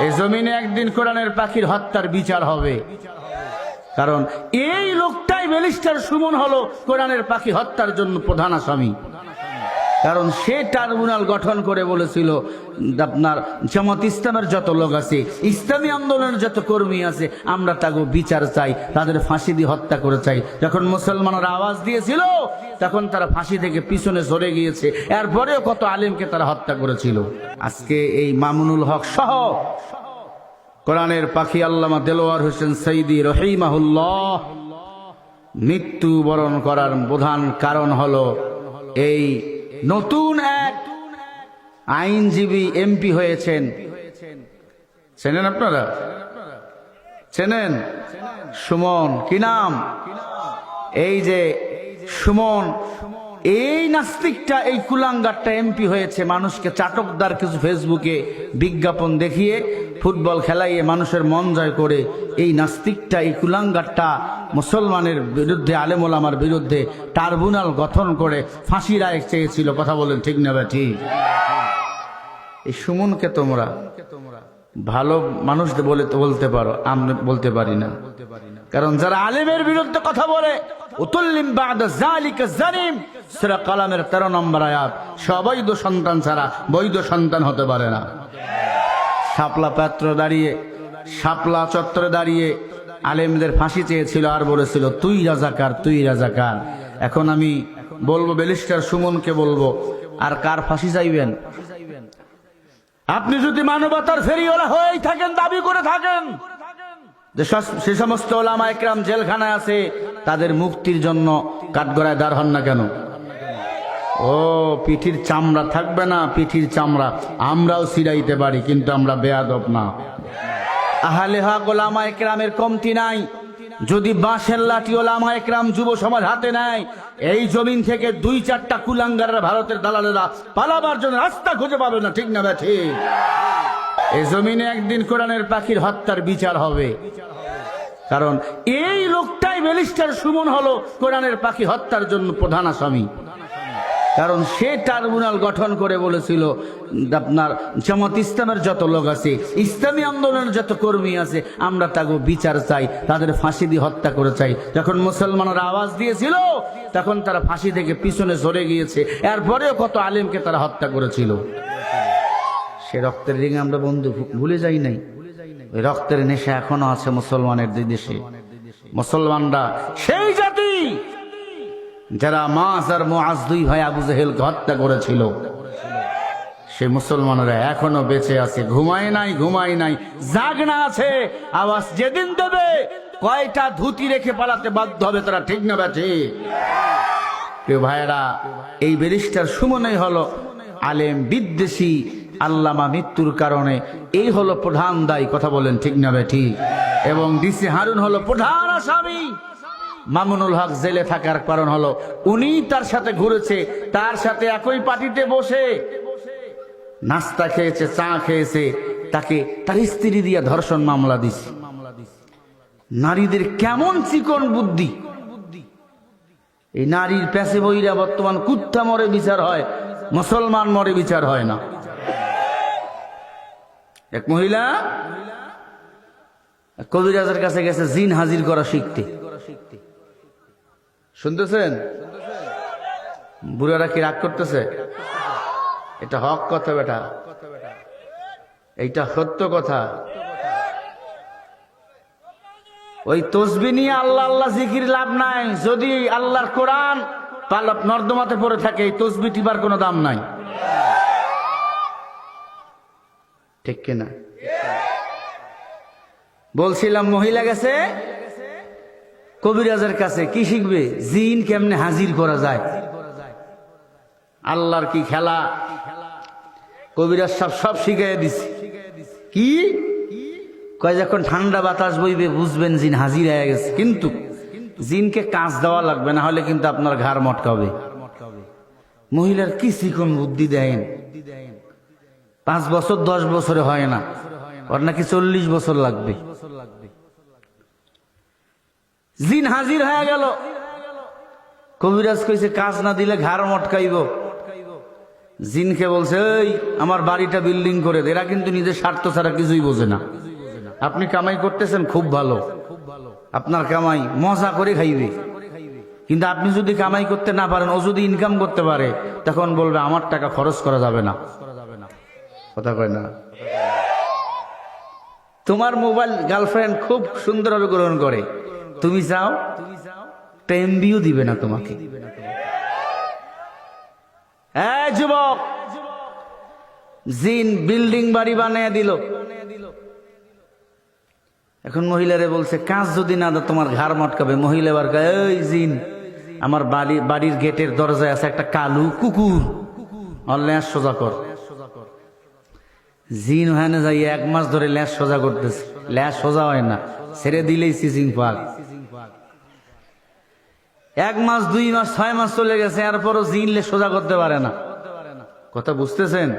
এই জমিনে একদিন কোরআনের পাখির হত্যার বিচার হবে, কারণ এই লোকটাই ব্যারিস্টার সুমন হলো কোরআনের পাখি হত্যার জন্য প্রধান আসামি। কারণ সে ট্রাইব্যুনাল গঠন করে বলেছিল আপনার জামাত ইসলামের যত লোক আছে, ইসলামী আন্দোলনের যত কর্মী আছে, আমরা তাকে বিচার চাই, তাদের ফাঁসি দিয়ে হত্যা করে চাই। যখন মুসলমানরা আওয়াজ দিয়েছিল তখন তারা ফাঁসি থেকে পিছনে সরে গিয়েছে, এরপরেও কত আলেমকে তারা হত্যা করেছিল। আজকে এই মামুনুল হক সহ কোরআনের পাখি আল্লামা দেলোয়ার হোসেন সঈদী রহিমাহুল্লাহ মৃত্যুবরণ করার প্রধান কারণ হলো এই নতুন এক আইনজীবী এমপি হয়েছেন। চেনেন আপনারা? চেনেন? সুমন। কি নাম? এই যে সুমন, এই নাস্তিকটা, এই কুলাঙ্গারটা এমপি হয়েছে। মানুষকে চাটকদার কিছু ফেসবুকে বিজ্ঞাপন দেখিয়ে ফুটবল খেলাইয়ে মানুষের মন জয় করে এই নাস্তিকটা, এই কুলাঙ্গারটা মুসলমানের বিরুদ্ধে, আলেম ওলামার বিরুদ্ধে ট্রাইব্যুনাল গঠন করে ফাঁসি রায় চেয়েছিল। কথা বলেন ঠিক না ঠিক? এই সুমনকে তোমরা ভালো মানুষ বলতে পারো, আমি বলতে পারি না। কারণ যারা আলেমের বিরুদ্ধে কথা বলে, উতুল্লিম বা'দা যালিকা জানিম, সূরা কালামের 13 নম্বর আয়াত, অবৈধ সন্তান ছাড়া বৈধ সন্তান হতে পারে না। শাপলা চত্বরে দাঁড়িয়ে আলেমদের ফাঁসি চেয়েছিল আর বলেছিল তুই রাজাকার, তুই রাজাকার। এখন আমি বলবো ব্যারিস্টার সুমনকে বলবো, আর কার ফাঁসি চাইবেন? আপনি যদি মানবতার ফেরিওয়ালা হয়েই থাকেন, দাবি করে থাকেন যে সে সমস্ত ওলামা একরাম জেলখানায় আছে, তাদের মুক্তির জন্য কাঠগড়ায় দাঁড় হন না কেন? ও পিঠির চামড়া থাকবে না, পিঠির চামড়া আমরাও ছিড়াইতে পারি, কিন্তু আমরা বেয়াদব না। আহলে হক ওলামা একরামের কমতি নাই। যদি বাঁশের লাঠি ওলামা একরাম যুব সমাজ হাতে নেয়, এই জমিন থেকে 2-4টা কুলাঙ্গাররা, ভারতের দালালেরা পালাবার জন্য রাস্তা খুঁজে পাবে না। ঠিক না ঠিক? এই জমিনে একদিন কোরআনের পাখির হত্যার বিচার হবে, কারণ এই লোকটাই ব্যারিস্টার সুমন হলো কোরআনের পাখি হত্যার জন্য প্রধান আসামি। কারণ সে ট্রাইব্যুনাল গঠন করে বলেছিল আপনার জামাত ইসলামের যত লোক আছে, ইসলামী আন্দোলনের যত কর্মী আছে, আমরা তাকে বিচার চাই, তাদের ফাঁসি দিয়ে হত্যা করে চাই। যখন মুসলমানরা আওয়াজ দিয়েছিল তখন তারা ফাঁসি থেকে পিছনে সরে গিয়েছে, এরপরেও কত আলেমকে তারা হত্যা করেছিল। সে রক্তের রিং আমরা বন্ধু ভুলে যাই নাই। ওই রক্তের নেশা এখনো আছে মুসলমানের দেশে। মুসলমানরা সেই জাতি যারা মাস আর মুআজ 2 ভাই আবু জেহেলকে হত্যা করেছিল, সে মুসলমানরা এখনো বেঁচে আছে, ঘুমায় নাই, জাগনা আছে। আওয়াজ যেদিন দেবে কয়টা ধুতি রেখে পালাতে বাধ্য হবে তারা। ঠিক না ঠিক? প্রিয় ভাইয়েরা, এই ব্যারিস্টার সুমনই হলো আলেম বিদ্বেষী আল্লামা মৃত্যুর কারণে এই হলো প্রধান দায়ী। কথা বলেন ঠিক না ঠিক? এবং ডিসি হারুন হলো প্রধান আসামি। মামুনুল হক জেলে থাকার কারণ হলো উনি তার সাথে ঘুরেছে, তার সাথে একই পার্টিতে বসে নাস্তা খেয়েছে, চা খেয়েছে, তাকে তার স্ত্রী দিয়ে ধর্ষণ মামলা দিছে। নারীদের কেমন চিকন বুদ্ধি! এই নারীর পেছে বইরা বর্তমান কুত্তা মরে বিচার হয়, মুসলমান মরে বিচার হয় না। এক মহিলা কবিরাজের কাছে গেছে জিন হাজির করা শিখতে। শুনতেছেন? বুড়ারা কি রাগ করতেছে? এটা হক কথা বেটা, এইটা সত্য কথা। ওই তসবিহ নিয়ে আল্লাহ আল্লাহ জিকির লাভ নাই। যদি আল্লাহর কোরআন পালক নর্দমাতে পড়ে থাকে, এই তসবিহ টিপার কোনো দাম নাই। ঠিক কিনা? বলছিলাম মহিলা গেছে কবিরাজের কাছে, কি শিখবে? জিন কেমনে হাজির করা যায়, আল্লাহর কি খেলা। কবিরাজ সব শিখাইয়া দিছে। কি কয়, যখন ঠান্ডা বাতাস বইবে বুঝবেন জিন হাজির হয়ে গেছে, কিন্তু জিনকে কাজ দেওয়া লাগবে, না হলে কিন্তু আপনার ঘাড় মটকাবে। মহিলার কি চিকন বুদ্ধি দেন! 5 বছর 10 বছরে হয় না, ওর নাকি 40 বছর লাগবে। জিন হাজির হয়ে গেল। কবিরাজ কইছে কাজ না দিলে ঘাড় মটকাইব। জিনকে বলছে, এই আমার বাড়িটা বিল্ডিং করে দে। এরা কিন্তু নিজের স্বার্থ ছাড়া কিছুই বোঝে না। আপনি কামাই করতেছেন খুব ভালো, আপনার কামাই মজা করে খাইবে, কিন্তু আপনি যদি কামাই করতে না পারেন, ও যদি ইনকাম করতে পারে, তখন বলবে আমার টাকা খরচ করা যাবে না। কথা কয় না? তোমার মোবাইল গার্লফ্রেন্ড খুব সুন্দরভাবে গ্রহণ করে, তুমি চাও এমবিও দিবে না তোমাকে। এই যুবক, জিন বিল্ডিং বাড়ি বানিয়ে দিল, এখন মহিলারে বলছে কাজ যদি না দাও তোমার ঘাড় মটকাবে। মহিলা এবার কয়, এই জিন, আমার বাড়ির গেটের দরজায় আছে একটা কালু কুকুর, আর ল্যাস সোজা কর। জিন ওখানে যাই 1 মাস ধরে ল্যাস সোজা করতেছে, ল্যাস সোজা হয় না, ছেড়ে দিলেই সিজিং পাক। 1 মাস 2 মাস 6 মাস চলে গেছে, এরপরও জিন লে সোজা করতে পারে না। কথা বুঝতেছেন?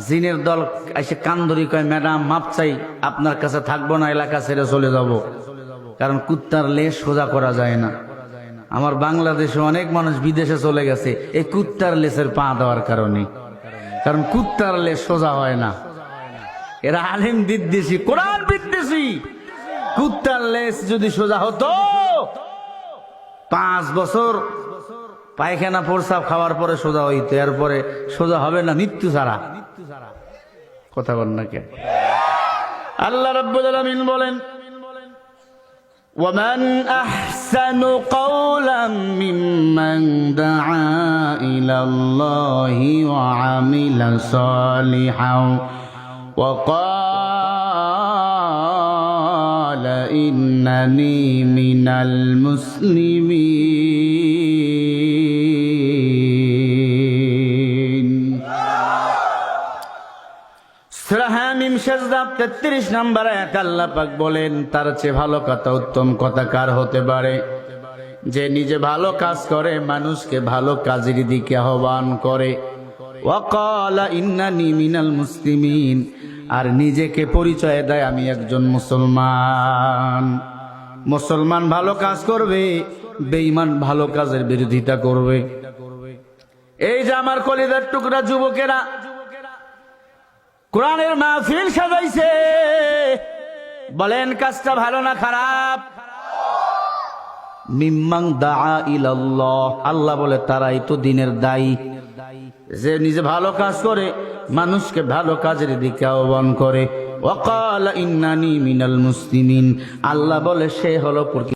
জিনের দল এসে কান ধরি কয়, ম্যাডাম মাপ চাই, আপনার কাছে থাকবো না, এলাকা ছেড়ে চলে যাব, কারণ কুত্তার লেজ সোজা করা যায় না। আমার বাংলাদেশে অনেক মানুষ বিদেশে চলে গেছে এই কুত্তার লেজের পা দেওয়ার কারণে, কারণ কুত্তার লেজ সোজা হয় না। এরা আলেম বিদ্বেষী, কোরআন বিদ্বেষী। কুত্তার লেজ যদি সোজা হতো, 5 বছর পায়খানা প্রসাব খাওয়ার পরে সোজা হইতো, এরপরে সোজা হবে না মৃত্যু ছাড়া। কথা বল না কে? আল্লাহ রাব্বুল আলামিন বলেন, ومن أحسن قولا ممن دعا إلى الله وعمل صالحا وقال إنني من المسلمين। সূরা হামিম সাজদা 33 নম্বর আয়াত আল্লাহ পাক বলেন, তার চেয়ে ভালো কথা, উত্তম কথা কার হতে পারে? যে নিজে ভালো কাজ করে, মানুষকে ভালো কাজের দিকে আহ্বান করে। ওয়াকালা ইন্নানি মিনাল মুসলিমিন, আর নিজেকে পরিচয় দেয় আমি একজন মুসলমান। মুসলমান ভালো কাজ করবে, বেঈমান ভালো কাজের বিরোধিতা করবে। এই যে আমার কলিজার টুকরা যুবকেরা কোরআনের মাহফিল সাজাইছে, বলেন কাজটা ভালো না খারাপ? মিম্মাং দাআ ইলাল্লাহ, আল্লাহ বলে তারাই তো দিনের দায়ী, যে নিজে ভালো কাজ করে, মানুষকে ভালো কাজের দিকে আহ্বান করে। ওয়াকালা ইন্নানি মিনাল মুসলিমিন, আল্লাহ বলে সে হলো